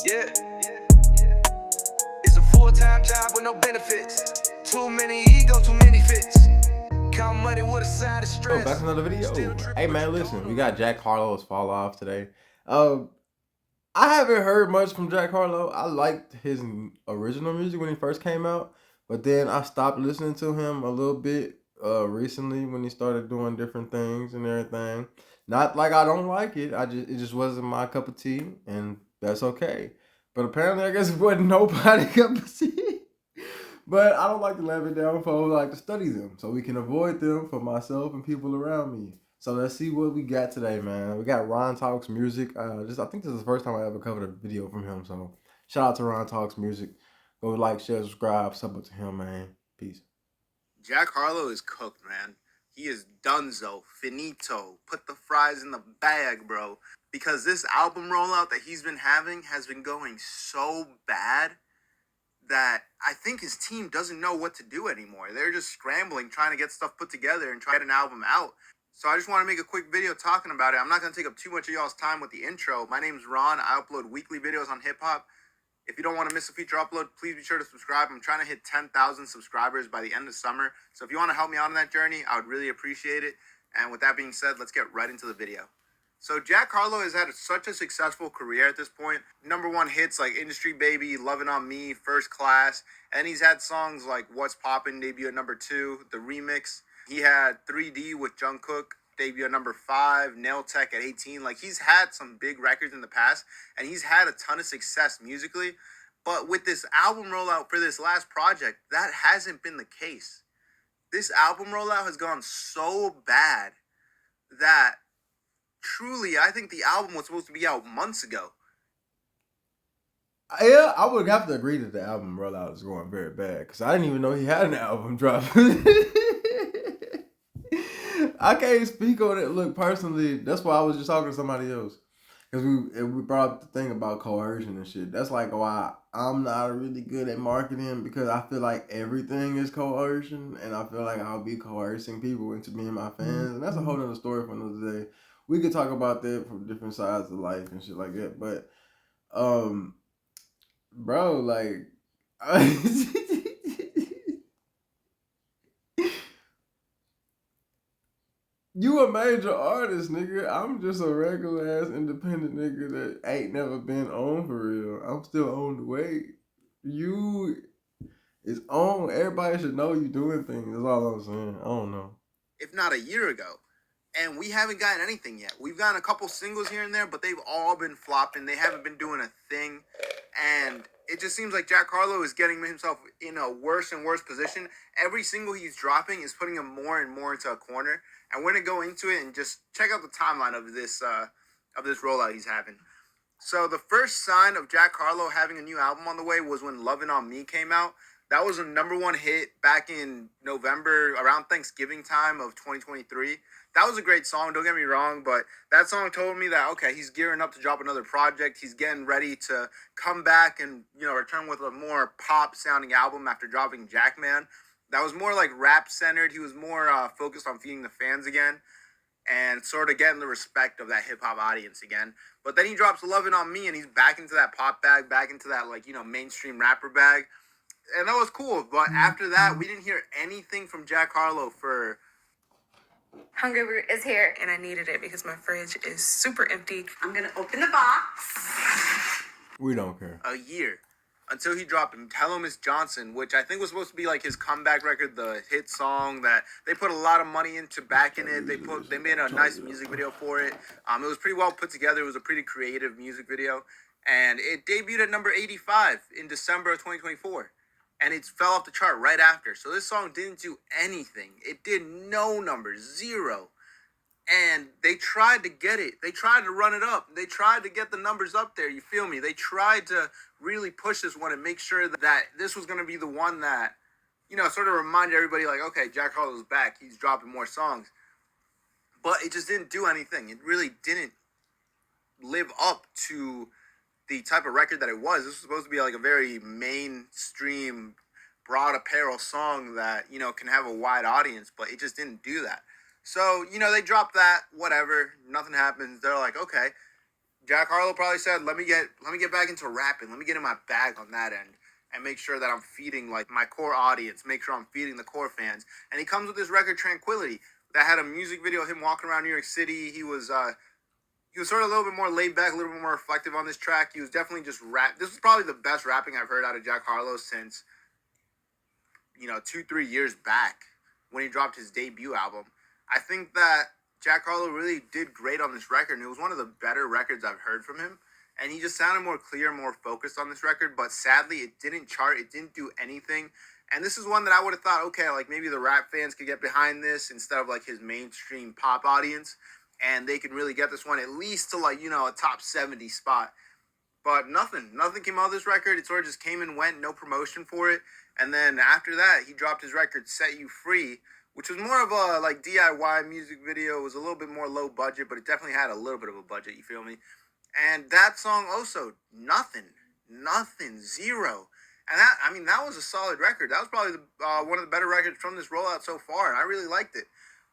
Yeah, it's a full-time job with no benefits. Too many egos, too many fits. Count money with a side of stress. Oh, back to another video. Hey man, listen, we got Jack Harlow's fall off today. Um, I haven't heard much from Jack Harlow. I liked his original music when he first came out, but then I stopped listening to him a little bit recently when he started doing different things and everything. Not like I don't like it. It just wasn't my cup of tea, and that's okay. But apparently, I guess it wasn't nobody cup of tea. But I don't like to let it down for I like to study them so we can avoid them for myself and people around me. So let's see what we got today, man. We got Ron Talks Music. I think this is the first time I ever covered a video from him. So shout out to Ron Talks Music. Go like, share, subscribe, sub to him, man. Peace. Jack Harlow is cooked, man. He is donezo, finito. Put the fries in the bag, bro. Because this album rollout that he's been having has been going so bad that I think his team doesn't know what to do anymore. They're just scrambling, trying to get stuff put together and try to get an album out. So I just want to make a quick video talking about it. I'm not going to take up too much of y'all's time with the intro. My name's Ron. I upload weekly videos on hip-hop. If you don't want to miss a future upload, please be sure to subscribe. I'm trying to hit 10,000 subscribers by the end of summer. So if you want to help me out on that journey, I would really appreciate it. And with that being said, let's get right into the video. So Jack Harlow has had such a successful career at this point. #1 hits like Industry Baby, Lovin' on Me, First Class. And he's had songs like What's Poppin', debut at #2, The Remix. He had 3D with Jungkook, debut at #5, Nail Tech at 18. Like, he's had some big records in the past, and he's had a ton of success musically. But with this album rollout for this last project, that hasn't been the case. This album rollout has gone so bad that truly, I think the album was supposed to be out months ago. Yeah, I would have to agree that the album rollout is going very bad because I didn't even know he had an album drop. I can't speak on it. Look, personally, that's why I was just talking to somebody else because we brought up the thing about coercion and shit. That's like why I'm not really good at marketing because I feel like everything is coercion, and I feel like I'll be coercing people into being my fans, and that's a whole other story for another day. We could talk about that from different sides of life and shit like that, but bro, like. You a major artist, nigga. I'm just a regular ass independent nigga that ain't never been on for real. I'm still on the way. You is on. Everybody should know you doing things. That's all I'm saying. I don't know. If not a year ago. And we haven't gotten anything yet. We've gotten a couple singles here and there, but they've all been flopping. They haven't been doing a thing. And it just seems like Jack Harlow is getting himself in a worse and worse position. Every single he's dropping is putting him more and more into a corner. And we're going to go into it and just check out the timeline of this rollout he's having. So the first sign of Jack Harlow having a new album on the way was when Lovin' on Me came out. That was a #1 hit back in November, around Thanksgiving time of 2023. That was a great song, don't get me wrong, but that song told me that, okay, he's gearing up to drop another project. He's getting ready to come back and, return with a more pop-sounding album after dropping Jackman. That was more like rap-centered. He was more focused on feeding the fans again and sort of getting the respect of that hip-hop audience again. But then he drops Lovin' on Me, and he's back into that pop bag, back into that, mainstream rapper bag. And that was cool. But after that, we didn't hear anything from Jack Harlow for... Hungry Root is here, and I needed it because my fridge is super empty. I'm going to open the box. We don't care. A year. Until he dropped Hello Miss Johnson, which I think was supposed to be like his comeback record, the hit song that they put a lot of money into back in it. They made a nice music video for it. It was pretty well put together. It was a pretty creative music video. And it debuted at number 85 in December of 2024. And it fell off the chart right after. So this song didn't do anything. It did no numbers, 0. And they tried to get it. They tried to run it up. They tried to get the numbers up there. You feel me? They tried to really push this one and make sure that this was going to be the one that, sort of reminded everybody like, okay, Jack Harlow's back. He's dropping more songs. But it just didn't do anything. It really didn't live up to the type of record that it was. This was supposed to be like a very mainstream, broad apparel song that, can have a wide audience, but it just didn't do that. So, they dropped that, whatever, nothing happens. They're like, okay, Jack Harlow probably said, let me get back into rapping. Let me get in my bag on that end and make sure that I'm feeding like my core audience, make sure I'm feeding the core fans. And he comes with this record Tranquility that had a music video of him walking around New York City. He was sort of a little bit more laid back, a little bit more reflective on this track. He was definitely just rap. This was probably the best rapping I've heard out of Jack Harlow since 2-3 years back when he dropped his debut album. I think that Jack Harlow really did great on this record, and it was one of the better records I've heard from him. And he just sounded more clear, more focused on this record, but sadly it didn't chart, it didn't do anything. And this is one that I would have thought, okay, like maybe the rap fans could get behind this instead of like his mainstream pop audience, and they could really get this one at least to like, a top 70 spot. But nothing came out of this record. It sort of just came and went, no promotion for it. And then after that, he dropped his record, Set You Free, which was more of a like DIY music video. It was a little bit more low budget, but it definitely had a little bit of a budget, you feel me? And that song also, nothing, zero. And that was a solid record. That was probably one of the better records from this rollout so far, and I really liked it.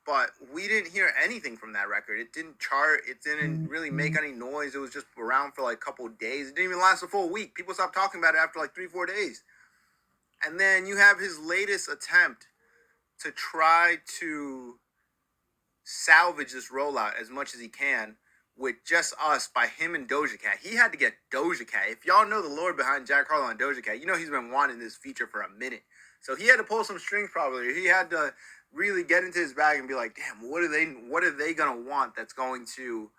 But we didn't hear anything from that record. It didn't chart. It didn't really make any noise. It was just around for like a couple of days. It didn't even last a full week. People stopped talking about it after like 3-4 days. And then you have his latest attempt to try to salvage this rollout as much as he can with Just Us by him and Doja Cat. He had to get Doja Cat. If y'all know the lore behind Jack Harlow and Doja Cat, he's been wanting this feature for a minute. So he had to pull some strings probably. He had to really get into his bag and be like, damn, what are they gonna want that's going to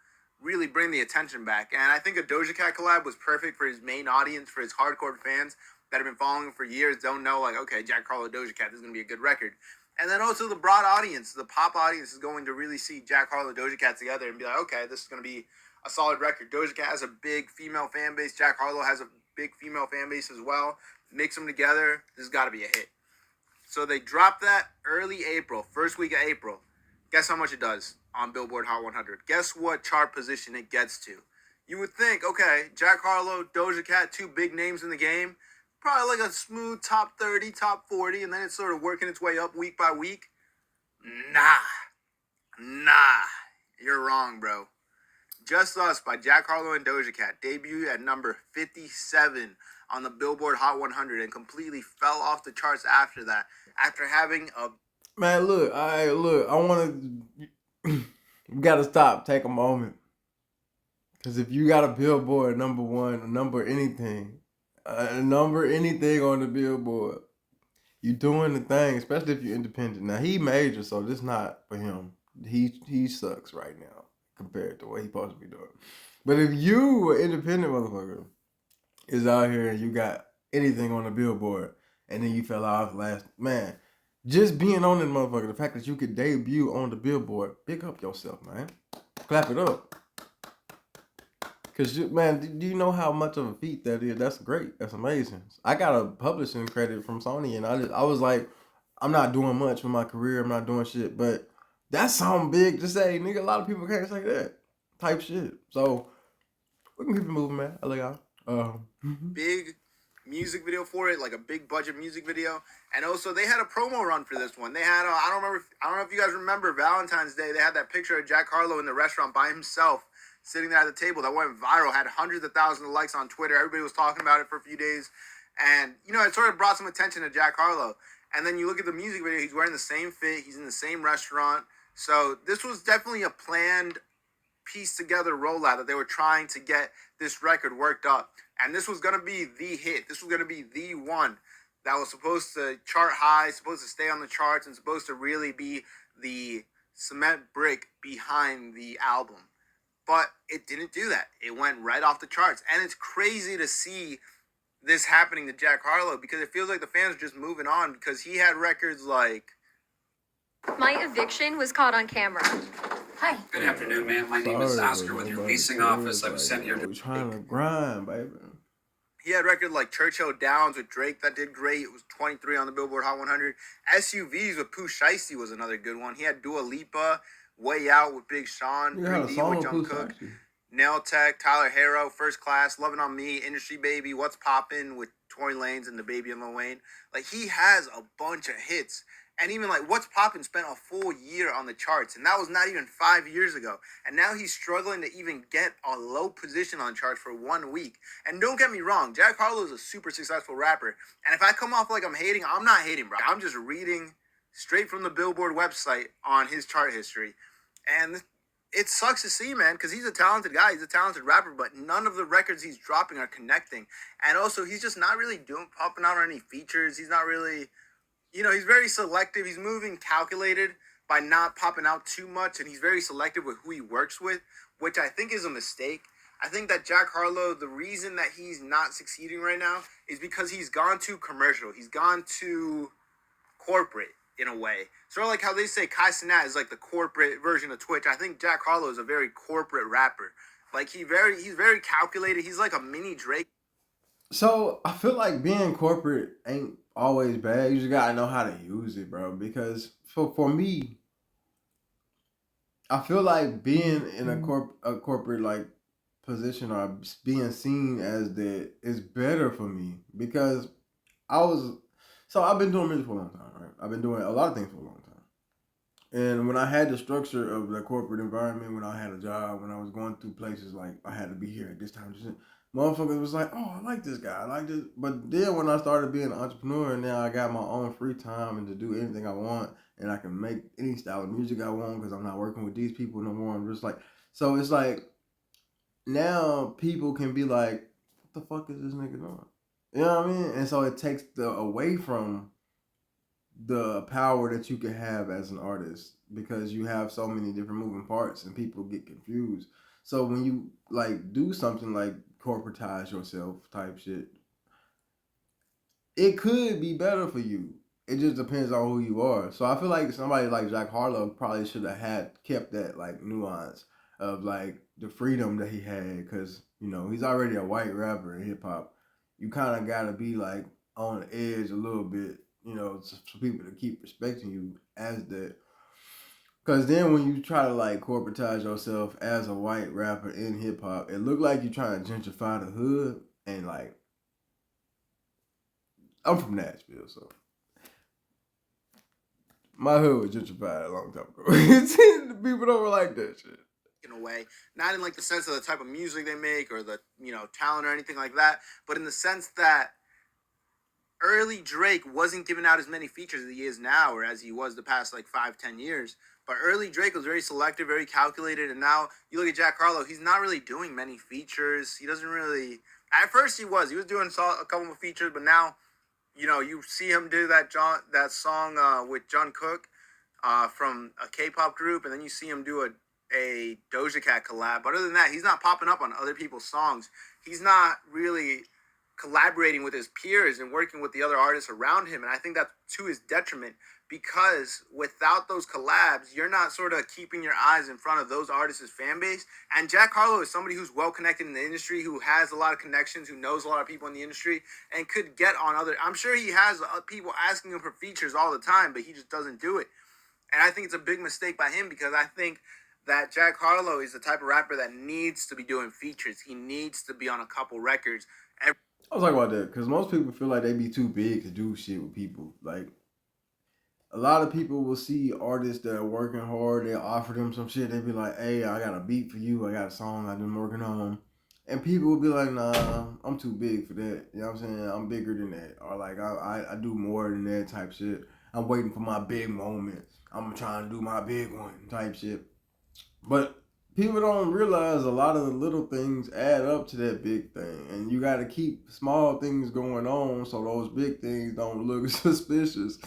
really bring the attention back? And I think a Doja Cat collab was perfect for his main audience, for his hardcore fans that have been following him for years, don't know like, okay, Jack Harlow, Doja Cat, this is gonna be a good record. And then also the broad audience, the pop audience is going to really see Jack Harlow and Doja Cat together and be like, okay, this is going to be a solid record. Doja Cat has a big female fan base. Jack Harlow has a big female fan base as well. Mix them together, this has got to be a hit. So they dropped that early April, first week of April. Guess how much it does on Billboard Hot 100? Guess what chart position it gets to? You would think, okay, Jack Harlow, Doja Cat, two big names in the game. Probably like a smooth top 30, top 40, and then it's sort of working its way up week by week. Nah. You're wrong, bro. Just Us by Jack Harlow and Doja Cat debuted at number 57 on the Billboard Hot 100 and completely fell off the charts after that. After having a... Man, look, I want to... We got to stop, take a moment. Because if you got a Billboard number one, a number anything on the Billboard, you doing the thing, especially if you're independent. Now, he major, so this not for him. He sucks right now compared to what he supposed to be doing. But if you, an independent motherfucker, is out here and you got anything on the Billboard, and then you fell off last, man, just being on this motherfucker, the fact that you could debut on the Billboard, pick up yourself, man. Clap it up. Because, man, do you know how much of a feat that is? That's great. That's amazing. I got a publishing credit from Sony, and I was like, I'm not doing much with my career. I'm not doing shit. But that's something big to say, nigga. A lot of people can't say that type shit. So, we can keep it moving, man. I like y'all. Big music video for it, like a big budget music video. And also, they had a promo run for this one. They had, I don't know if you guys remember Valentine's Day. They had that picture of Jack Harlow in the restaurant by himself, sitting there at the table that went viral, had hundreds of thousands of likes on Twitter. Everybody was talking about it for a few days. And, it sort of brought some attention to Jack Harlow. And then you look at the music video, he's wearing the same fit. He's in the same restaurant. So this was definitely a planned, pieced together rollout that they were trying to get this record worked up. And this was going to be the hit. This was going to be the one that was supposed to chart high, supposed to stay on the charts, and supposed to really be the cement brick behind the album. But it didn't do that. It went right off the charts. And it's crazy to see this happening to Jack Harlow because it feels like the fans are just moving on because he had records like... My eviction was caught on camera. Hi. Good afternoon, ma'am. My name is Oscar with your leasing office. I was sent here to... We're trying to grind, baby. He had records like Churchill Downs with Drake that did great. It was 23 on the Billboard Hot 100. SUVs with Pooh Shiesty was another good one. He had Dua Lipa, Way Out with Big Sean, 3D with Jungkook, Nail Tech, Tyler Harrow, First Class, Lovin' on Me, Industry Baby, What's Poppin' with Tory Lanez and the Baby and Lil Wayne. Like, he has a bunch of hits. And even like What's Poppin' spent a full year on the charts, and that was not even 5 years ago. And now he's struggling to even get a low position on charts for 1 week. And don't get me wrong, Jack Harlow is a super successful rapper. And if I come off like I'm hating, I'm not hating, bro. I'm just reading straight from the Billboard website on his chart history. And it sucks to see, man, because he's a talented guy. He's a talented rapper, but none of the records he's dropping are connecting. And also, he's just not really popping out on any features. He's not really... he's very selective. He's moving calculated by not popping out too much, and he's very selective with who he works with, which I think is a mistake. I think that Jack Harlow, the reason that he's not succeeding right now is because he's gone too commercial. He's gone too corporate in a way. Sort of like how they say Kai Cenat is like the corporate version of Twitch. I think Jack Harlow is a very corporate rapper. Like he's very calculated. He's like a mini Drake. So I feel like being corporate ain't always bad. You just gotta know how to use it, bro. Because for me, I feel like being in a corporate like position or being seen as that is better for me because I've been doing music for a long time, right? I've been doing a lot of things for a long time. And when I had the structure of the corporate environment, when I had a job, when I was going through places like I had to be here at this time, motherfuckers was like, oh, I like this guy, I like this. But then when I started being an entrepreneur and now I got my own free time and to do anything I want and I can make any style of music I want because I'm not working with these people no more. I'm just like, so it's like now people can be like, what the fuck is this nigga doing? You know what I mean? And so it takes away from the power that you can have as an artist because you have so many different moving parts and people get confused. So when you like do something like corporatize yourself type shit, it could be better for you. It just depends on who you are. So I feel like somebody like Jack Harlow probably should have kept that like nuance of like the freedom that he had because he's already a white rapper in hip hop. You kind of gotta be like on the edge a little bit, for people to keep respecting you as that. Because then when you try to like corporatize yourself as a white rapper in hip hop, it look like you're trying to gentrify the hood. And like, I'm from Nashville, so my hood was gentrified a long time ago. People don't like that shit. In a way, not in like the sense of the type of music they make or the talent or anything like that, but in the sense that early Drake wasn't giving out as many features as he is now or as he was the past like 5-10 years. But early Drake was very selective, very calculated, and now you look at Jack Harlow, he's not really doing many features. He doesn't really... At first he was doing a couple of features, but now you see him do that song with John Cook from a K-pop group, and then you see him do a Doja Cat collab. But other than that, he's not popping up on other people's songs. He's not really collaborating with his peers and working with the other artists around him. And I think that's to his detriment because without those collabs, you're not sort of keeping your eyes in front of those artists' fan base. And Jack Harlow is somebody who's well connected in the industry, who has a lot of connections, who knows a lot of people in the industry and could get on other... I'm sure he has people asking him for features all the time, but he just doesn't do it. And I think it's a big mistake by him because I think that Jack Harlow is the type of rapper that needs to be doing features. He needs to be on a couple records. I was talking about that because most people feel like they be too big to do shit with people. Like, a lot of people will see artists that are working hard, they'll offer them some shit, they be like, hey, I got a beat for you, I got a song I've been working on. And people will be like, nah, I'm too big for that. You know what I'm saying? I'm bigger than that. Or like, I do more than that type shit. I'm waiting for my big moment. I'm trying to do my big one type shit. But people don't realize a lot of the little things add up to that big thing. And you got to keep small things going on so those big things don't look suspicious.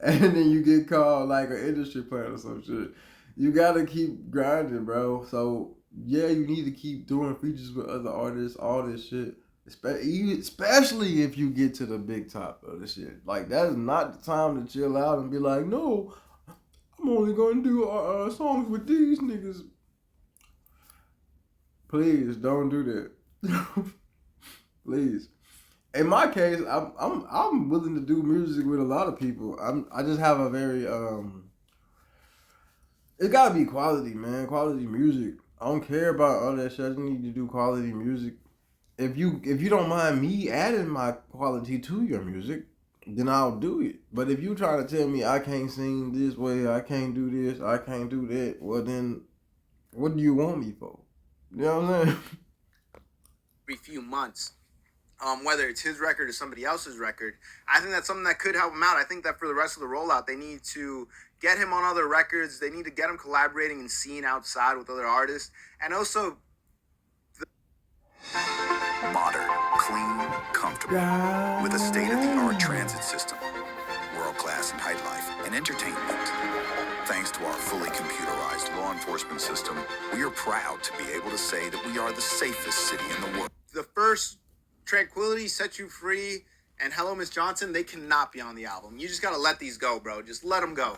And then you get called like an industry player or some shit. You got to keep grinding, bro. So, yeah, you need to keep doing features with other artists, all this shit. Especially if you get to the big top of the shit. Like, that is not the time to chill out and be like, no, I'm only going to do songs with these niggas. Please don't do that. Please. In my case, I'm willing to do music with a lot of people. I just have a very it's gotta be quality, man. Quality music. I don't care about all that shit. I just need to do quality music. If you don't mind me adding my quality to your music, then I'll do it. But if you try to tell me I can't sing this way, I can't do this, I can't do that, well then, what do you want me for? You know what I'm saying? Every few months, whether it's his record or somebody else's record, I think that's something that could help him out. I think that for the rest of the rollout, they need to get him on other records. They need to get him collaborating and seeing outside with other artists, and also modern, clean, comfortable, with a state-of-the-art transit system, world-class nightlife, and entertainment. Thanks to our fully computerized law enforcement system, we are proud to be able to say that we are the safest city in the world. the first Tranquility, Set You Free, and Hello Miss Johnson, they cannot be on the album. You just gotta let these go, bro. Just let them go.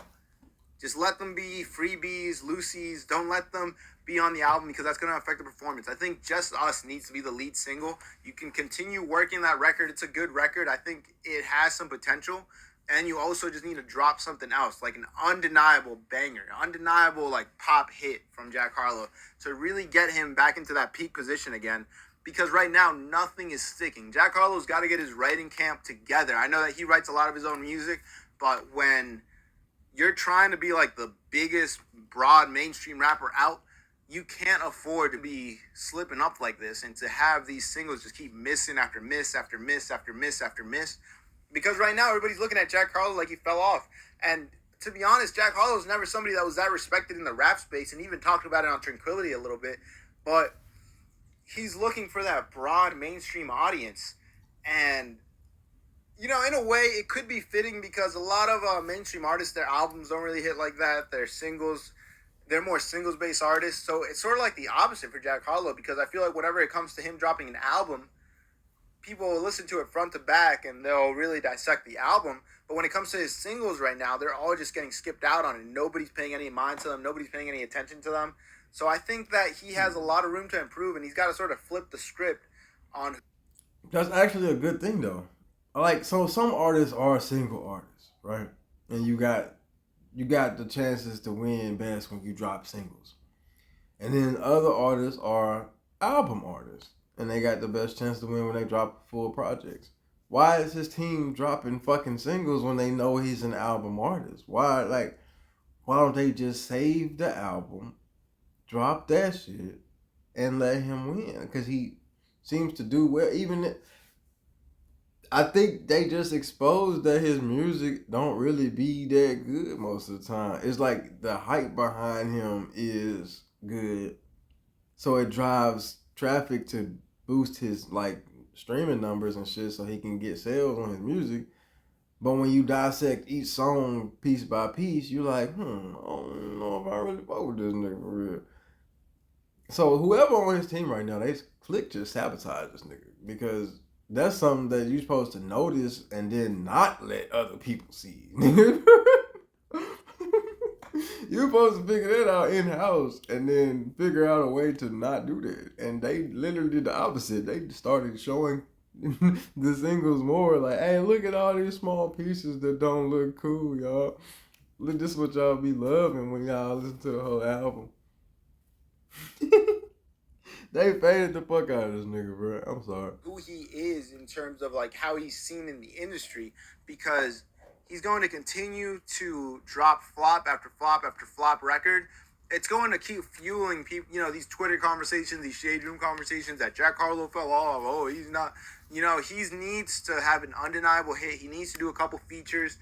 Just let them be freebies, loosies. Don't let them be on the album because that's going to affect the performance. I think Just Us needs to be the lead single. You can continue working that record. It's a good record. I think it has some potential. And you also just need to drop something else, like an undeniable banger, undeniable like pop hit from Jack Harlow to really get him back into that peak position again. Because right now, nothing is sticking. Jack Harlow's got to get his writing camp together. I know that he writes a lot of his own music, but when you're trying to be like the biggest broad mainstream rapper out, you can't afford to be slipping up like this and to have these singles just keep missing after miss after miss after miss after miss. Because right now everybody's looking at Jack Harlow like he fell off. And to be honest, Jack Harlow's never somebody that was that respected in the rap space, and even talked about it on Tranquility a little bit. But he's looking for that broad mainstream audience. And you know, in a way, it could be fitting because a lot of mainstream artists, their albums don't really hit like that. Their singles, they're more singles-based artists. So it's sort of like the opposite for Jack Harlow, because I feel like whenever it comes to him dropping an album, people will listen to it front to back and they'll really dissect the album. But when it comes to his singles right now, they're all just getting skipped out on it. Nobody's paying any mind to them. Nobody's paying any attention to them. So I think that he has a lot of room to improve, and he's got to sort of flip the script on. That's actually a good thing, though. Like, so some artists are single artists, right? And you got the chances to win best when you drop singles. And then other artists are album artists, and they got the best chance to win when they drop full projects. Why is his team dropping fucking singles when they know he's an album artist? Why don't they just save the album, drop that shit, and let him win? Because he seems to do well. I think they just exposed that his music don't really be that good most of the time. It's like the hype behind him is good, so it drives traffic to boost his like streaming numbers and shit, so he can get sales on his music. But when you dissect each song piece by piece, you're like, I don't know if I really fuck with this nigga for real. So whoever on his team right now, they click just sabotage this nigga, because that's something that you're supposed to notice and then not let other people see. You're supposed to figure that out in-house and then figure out a way to not do that. And they literally did the opposite. They started showing the singles more like, hey, look at all these small pieces that don't look cool, y'all. Look, this is what y'all be loving when y'all listen to the whole album. They faded the fuck out of this nigga, bro. I'm sorry. Who he is in terms of like how he's seen in the industry, because he's going to continue to drop flop after flop after flop record. It's going to keep fueling people, you know, these Twitter conversations, these shade room conversations that Jack Harlow fell off. Oh, he's not, you know, he needs to have an undeniable hit. He needs to do a couple features.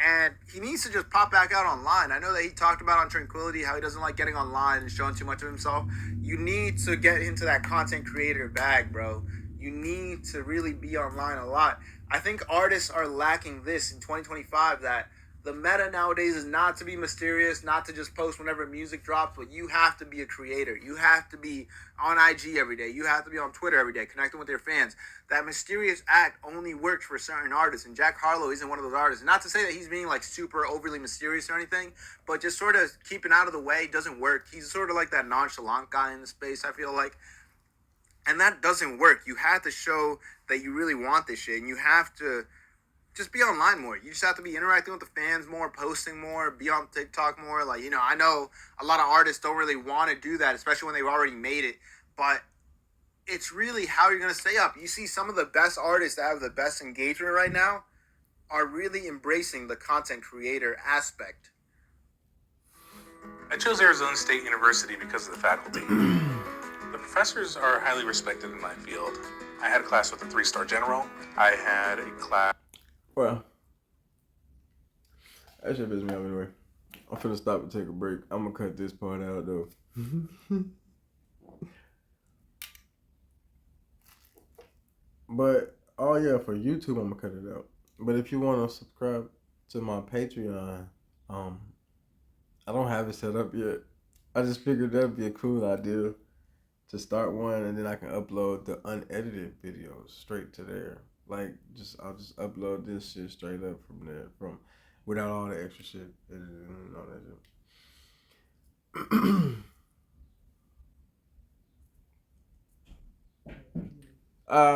And he needs to just pop back out online. I know that he talked about on Tranquility how he doesn't like getting online and showing too much of himself. You need to get into that content creator bag, bro. You need to really be online a lot. I think artists are lacking this in 2025, that the meta nowadays is not to be mysterious, not to just post whenever music drops, but you have to be a creator. You have to be on IG every day. You have to be on Twitter every day, connecting with your fans. That mysterious act only works for certain artists, and Jack Harlow isn't one of those artists. Not to say that he's being like super overly mysterious or anything, but just sort of keeping out of the way doesn't work. He's sort of like that nonchalant guy in the space, I feel like. And that doesn't work. You have to show that you really want this shit, and you have to just be online more. You just have to be interacting with the fans more, posting more, be on TikTok more. Like, you know, I know a lot of artists don't really want to do that, especially when they've already made it. But it's really how you're going to stay up. You see some of the best artists that have the best engagement right now are really embracing the content creator aspect. I chose Arizona State University because of the faculty. The professors are highly respected in my field. I had a class with a 3-star general. I had a class. Well, that shit pisses me off anyway. I'm finna stop and take a break. I'm gonna cut this part out though. But oh yeah, for YouTube I'm gonna cut it out. But if you wanna subscribe to my Patreon, I don't have it set up yet. I just figured that'd be a cool idea to start one, and then I can upload the unedited videos straight to there. Like I'll just upload this shit straight up from there, from without all the extra shit editing and all that shit.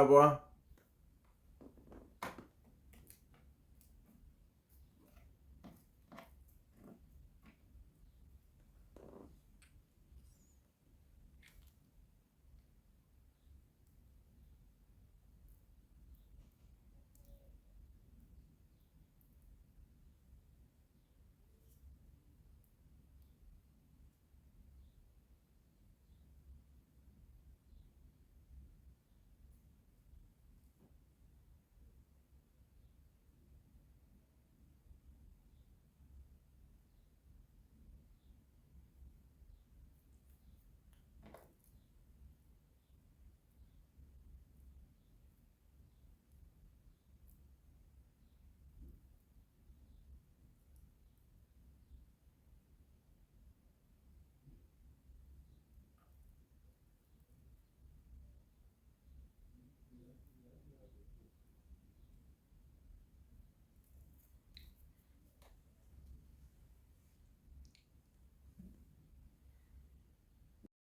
Boy.